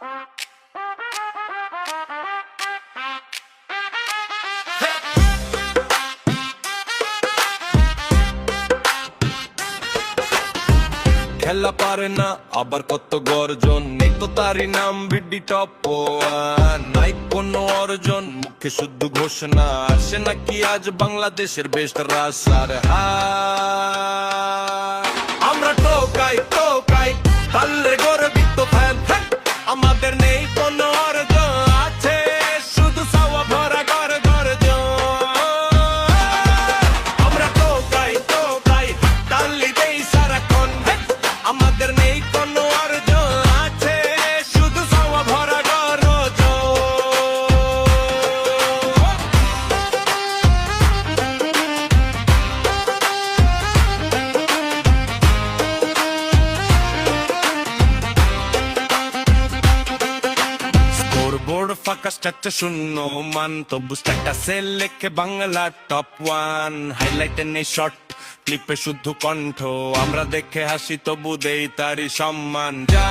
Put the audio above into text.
খেলা পারে না আবার কত গর্জন, নেই তো তারই নাম বিডি টপ ওয়ান। নাই কোনো অর্জন, মুখে শুদ্ধ ঘোষণা, সে নাকি আজ বাংলাদেশের বেস্ট রাসার। আমরা টোকাই টোকাই তাল্লে গর্বিত ফ্যান, আমাদের নেই কোনো অর্জন, আছে শুধু সাওয়া ভরা গর্জন। আমরা টোকাই টোকাই তাল্লি দেই সারাক্ষণ, আমাদের নেই কোনো অর্জন, আছে শুধু সাওয়া ভরা গর্জন। স্কোরবোর্ড ফাঁকা, স্ট্যাটটা শূন্য মান, তবু স্ট্যাটাসে লেখে বাংলা টপ ওয়ান। হাইলাইটে নেই শর্ট, ক্লিপে শুদ্ধ কণ্ঠ, আমরা দেখে হাসি তবু দেই তারই সম্মান। যা